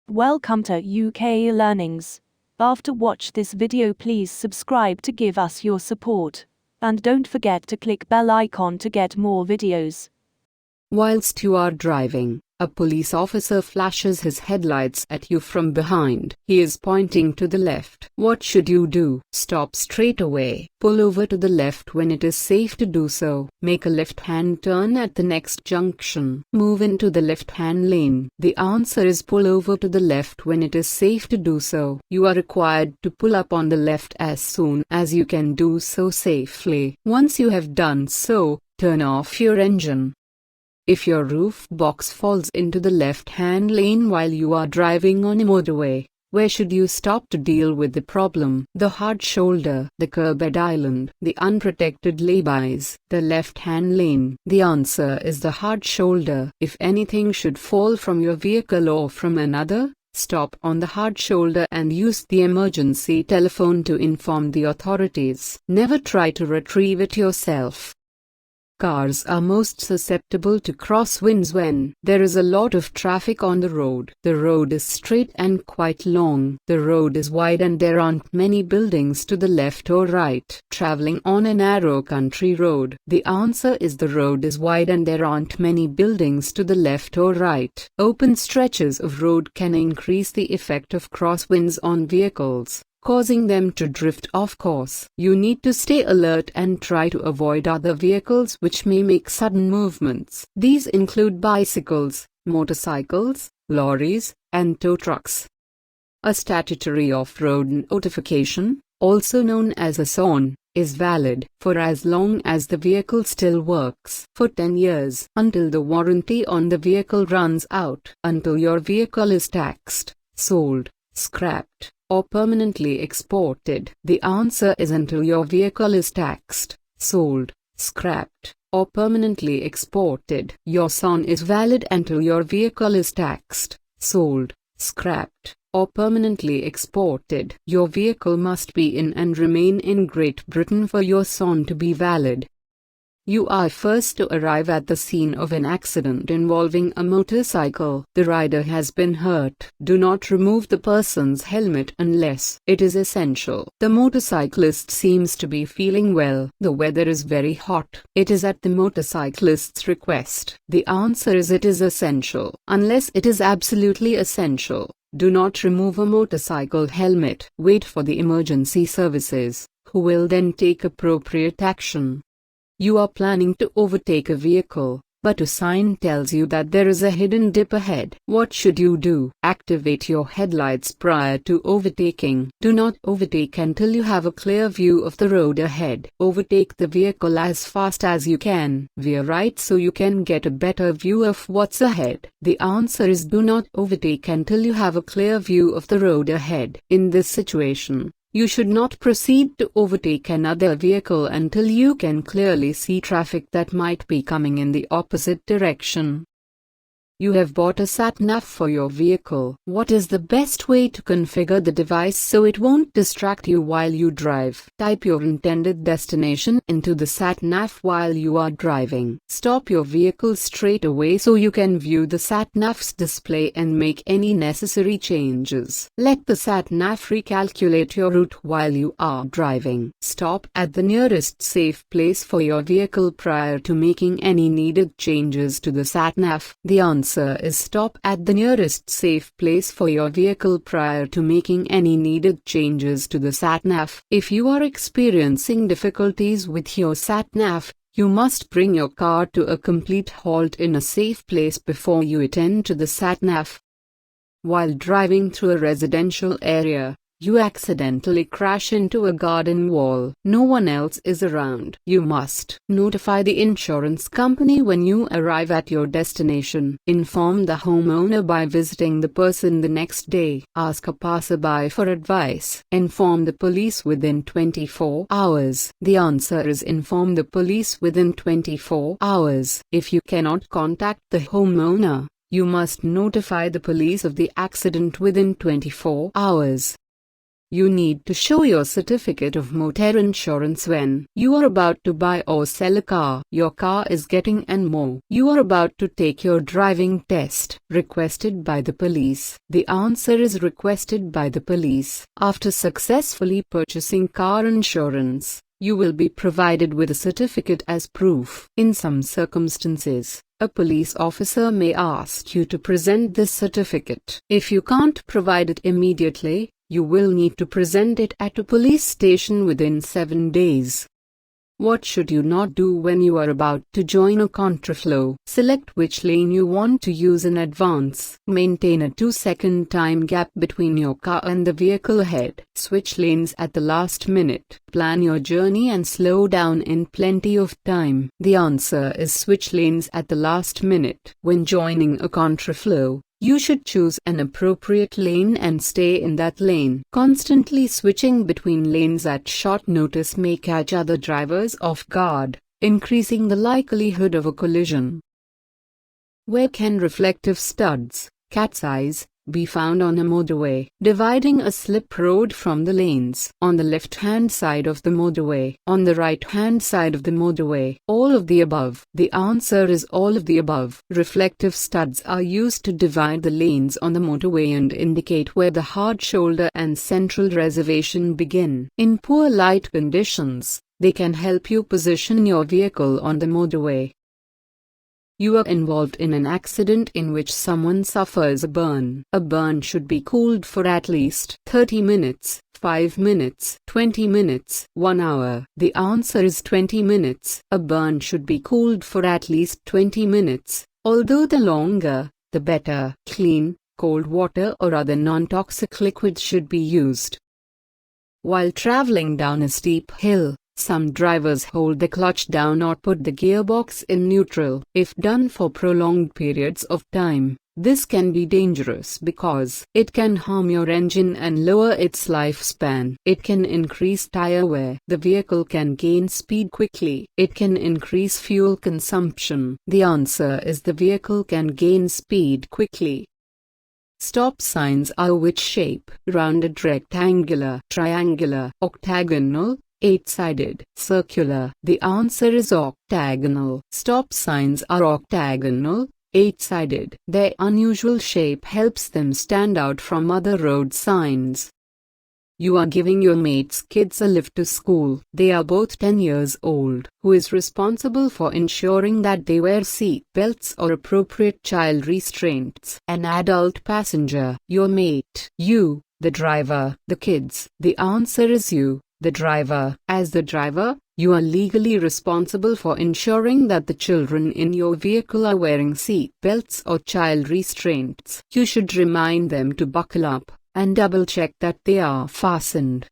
Welcome to UK Learnings. After watch this video, please subscribe to give us your support. And don't forget to click bell icon to get more videos. Whilst you are driving, a police officer flashes his headlights at you from behind. He is pointing to the left. What should you do? Stop straight away. Pull over to the left when it is safe to do so. Make a left-hand turn at the next junction. Move into the left-hand lane. The answer is pull over to the left when it is safe to do so. You are required to pull up on the left as soon as you can do so safely. Once you have done so, turn off your engine. If your roof box falls into the left-hand lane while you are driving on a motorway, where should you stop to deal with the problem? The hard shoulder, the curbed island, the unprotected laybys, the left-hand lane. The answer is the hard shoulder. If anything should fall from your vehicle or from another, stop on the hard shoulder and use the emergency telephone to inform the authorities. Never try to retrieve it yourself. Cars are most susceptible to crosswinds when there is a lot of traffic on the road. The road is straight and quite long. The road is wide and there aren't many buildings to the left or right. Traveling on a narrow country road. The answer is the road is wide and there aren't many buildings to the left or right. Open stretches of road can increase the effect of crosswinds on vehicles, causing them to drift off course. You need to stay alert and try to avoid other vehicles which may make sudden movements. These include bicycles, motorcycles, lorries, and tow trucks. A statutory off-road notification, also known as a SON, is valid for as long as the vehicle still works. For 10 years, until the warranty on the vehicle runs out, until your vehicle is taxed, sold, scrapped, or permanently exported. The answer is until your vehicle is taxed, sold, scrapped, or permanently exported. Your SON is valid until your vehicle is taxed, sold, scrapped, or permanently exported. Your vehicle must be in and remain in Great Britain for your SON to be valid. You are first to arrive at the scene of an accident involving a motorcycle. The rider has been hurt. Do not remove the person's helmet unless it is essential. The motorcyclist seems to be feeling well. The weather is very hot. It is at the motorcyclist's request. The answer is it is essential. Unless it is absolutely essential, do not remove a motorcycle helmet. Wait for the emergency services, who will then take appropriate action. You are planning to overtake a vehicle, but a sign tells you that there is a hidden dip ahead. What should you do? Activate your headlights prior to overtaking. Do not overtake until you have a clear view of the road ahead. Overtake the vehicle as fast as you can. Veer right so you can get a better view of what's ahead. The answer is do not overtake until you have a clear view of the road ahead. In this situation, you should not proceed to overtake another vehicle until you can clearly see traffic that might be coming in the opposite direction. You have bought a SatNav for your vehicle. What is the best way to configure the device so it won't distract you while you drive? Type your intended destination into the SatNav while you are driving. Stop your vehicle straight away so you can view the SatNav's display and make any necessary changes. Let the SatNav recalculate your route while you are driving. Stop at the nearest safe place for your vehicle prior to making any needed changes to the SatNav. The answer is stop at the nearest safe place for your vehicle prior to making any needed changes to the SatNav. If you are experiencing difficulties with your SatNav, you must bring your car to a complete halt in a safe place before you attend to the SatNav. While driving through a residential area, you accidentally crash into a garden wall. No one else is around. You must notify the insurance company when you arrive at your destination. Inform the homeowner by visiting the person the next day. Ask a passerby for advice. Inform the police within 24 hours. The answer is inform the police within 24 hours. If you cannot contact the homeowner, you must notify the police of the accident within 24 hours. You need to show your certificate of motor insurance when you are about to buy or sell a car, your car is getting and more. You are about to take your driving test. Requested by the police. The answer is requested by the police. After successfully purchasing car insurance, you will be provided with a certificate as proof. In some circumstances, a police officer may ask you to present this certificate. If you can't provide it immediately, you will need to present it at a police station within 7 days. What should you not do when you are about to join a contraflow? Select which lane you want to use in advance. Maintain a 2-second time gap between your car and the vehicle ahead. Switch lanes at the last minute. Plan your journey and slow down in plenty of time. The answer is switch lanes at the last minute. When joining a contraflow, you should choose an appropriate lane and stay in that lane. Constantly switching between lanes at short notice may catch other drivers off guard, increasing the likelihood of a collision. Where can reflective studs, cat's eyes, be found on a motorway? Dividing a slip road from the lanes. On the left-hand side of the motorway. On the right-hand side of the motorway. All of the above. The answer is all of the above. Reflective studs are used to divide the lanes on the motorway and indicate where the hard shoulder and central reservation begin. In poor light conditions, they can help you position your vehicle on the motorway. You are involved in an accident in which someone suffers a burn. A burn should be cooled for at least 30 minutes, 5 minutes, 20 minutes, 1 hour. The answer is 20 minutes. A burn should be cooled for at least 20 minutes, although the longer, the better. Clean, cold water or other non-toxic liquids should be used. While traveling down a steep hill, some drivers hold the clutch down or put the gearbox in neutral. If done for prolonged periods of time, this can be dangerous because it can harm your engine and lower its lifespan. It can increase tire wear. The vehicle can gain speed quickly. It can increase fuel consumption. The answer is the vehicle can gain speed quickly. Stop signs are which shape? Rounded, rectangular, triangular, octagonal, 8-sided, circular. The answer is octagonal. Stop signs are octagonal, 8-sided. Their unusual shape helps them stand out from other road signs. You are giving your mate's kids a lift to school. They are both 10 years old. Who is responsible for ensuring that they wear seat belts or appropriate child restraints? An adult passenger. Your mate. You, the driver. The kids. The answer is you, the driver. As the driver, you are legally responsible for ensuring that the children in your vehicle are wearing seat belts or child restraints. You should remind them to buckle up and double-check that they are fastened.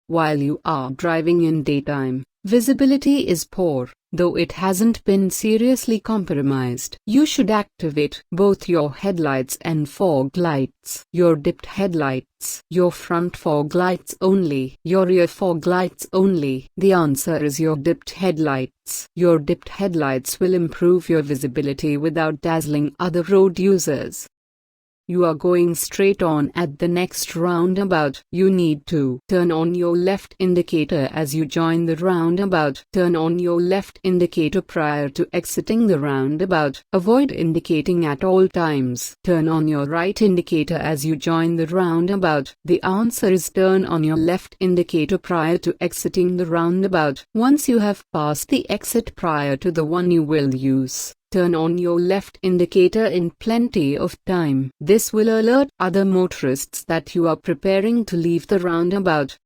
While you are driving in daytime, visibility is poor, though it hasn't been seriously compromised. You should activate both your headlights and fog lights. Your dipped headlights, your front fog lights only, your rear fog lights only. The answer is your dipped headlights. Your dipped headlights will improve your visibility without dazzling other road users. You are going straight on at the next roundabout. You need to turn on your left indicator as you join the roundabout. Turn on your left indicator prior to exiting the roundabout. Avoid indicating at all times. Turn on your right indicator as you join the roundabout. The answer is turn on your left indicator prior to exiting the roundabout. Once you have passed the exit prior to the one you will use, turn on your left indicator in plenty of time. This will alert other motorists that you are preparing to leave the roundabout.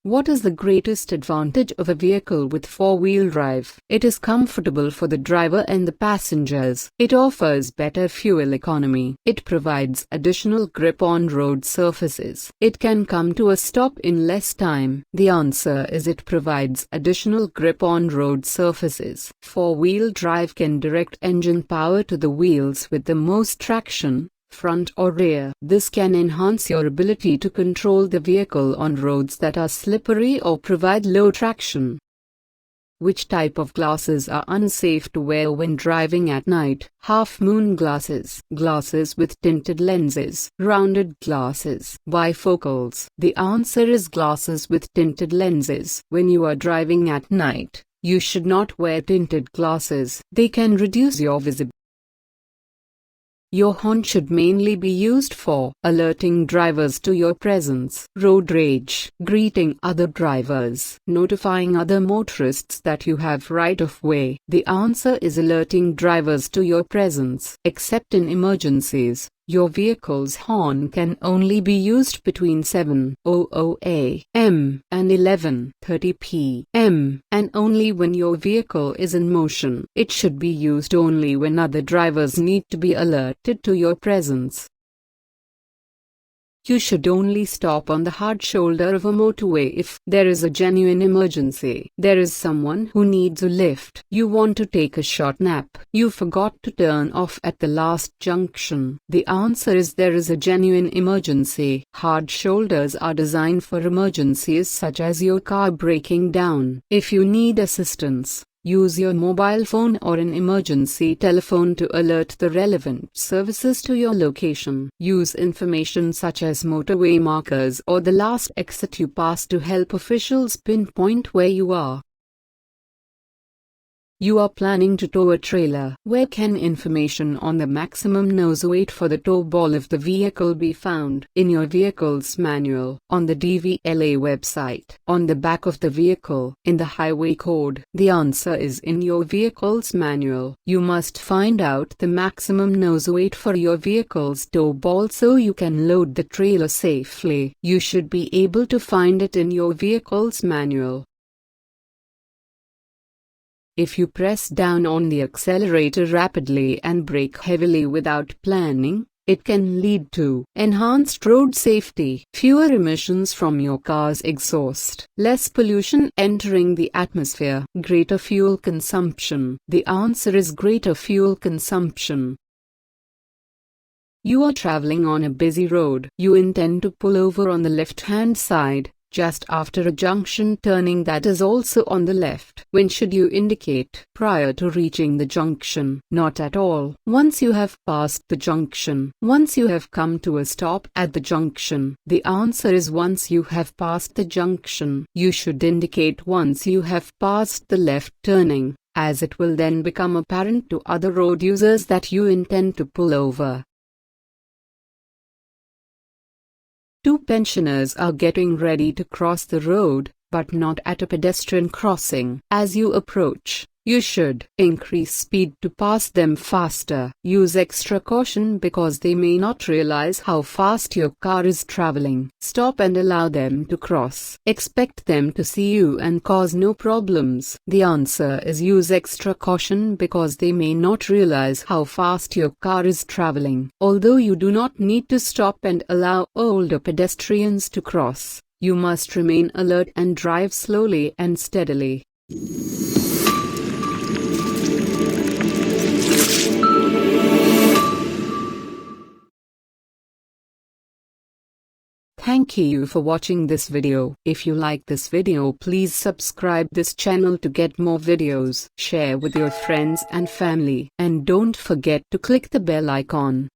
What is the greatest advantage of a vehicle with four-wheel drive? It is comfortable for the driver and the passengers. It offers better fuel economy. It provides additional grip on road surfaces. It can come to a stop in less time. The answer is it provides additional grip on road surfaces. Four-wheel drive can direct engine power to the wheels with the most traction, front or rear. This can enhance your ability to control the vehicle on roads that are slippery or provide low traction. Which type of glasses are unsafe to wear when driving at night? Half-moon glasses, glasses with tinted lenses, rounded glasses, bifocals. The answer is glasses with tinted lenses. When you are driving at night, you should not wear tinted glasses. They can reduce your visibility. Your horn should mainly be used for alerting drivers to your presence, road rage, greeting other drivers, notifying other motorists that you have right of way. The answer is alerting drivers to your presence. Except in emergencies, your vehicle's horn can only be used between 7:00 a.m. and 11:30 p.m. and only when your vehicle is in motion. It should be used only when other drivers need to be alerted to your presence. You should only stop on the hard shoulder of a motorway if there is a genuine emergency. There is someone who needs a lift. You want to take a short nap. You forgot to turn off at the last junction. The answer is there is a genuine emergency. Hard shoulders are designed for emergencies such as your car breaking down. If you need assistance, use your mobile phone or an emergency telephone to alert the relevant services to your location. Use information such as motorway markers or the last exit you pass to help officials pinpoint where you are. You are planning to tow a trailer. Where can information on the maximum nose weight for the tow ball of the vehicle be found? In your vehicle's manual, on the DVSA website, on the back of the vehicle, in the highway code. The answer is in your vehicle's manual. You must find out the maximum nose weight for your vehicle's tow ball so you can load the trailer safely. You should be able to find it in your vehicle's manual. If you press down on the accelerator rapidly and brake heavily without planning, it can lead to enhanced road safety, fewer emissions from your car's exhaust, less pollution entering the atmosphere, greater fuel consumption. The answer is greater fuel consumption. You are traveling on a busy road. You intend to pull over on the left-hand side, just after a junction turning that is also on the left. When should you indicate? Prior to reaching the junction. Not at all. Once you have passed the junction. Once you have come to a stop at the junction. The answer is once you have passed the junction. You should indicate once you have passed the left turning, as it will then become apparent to other road users that you intend to pull over. Two pensioners are getting ready to cross the road, but not at a pedestrian crossing. As you approach, you should increase speed to pass them faster. Use extra caution because they may not realize how fast your car is traveling. Stop and allow them to cross. Expect them to see you and cause no problems. The answer is use extra caution because they may not realize how fast your car is traveling. Although you do not need to stop and allow older pedestrians to cross, you must remain alert and drive slowly and steadily. Thank you for watching this video. If you like this video, please subscribe this channel to get more videos. Share with your friends and family. And don't forget to click the bell icon.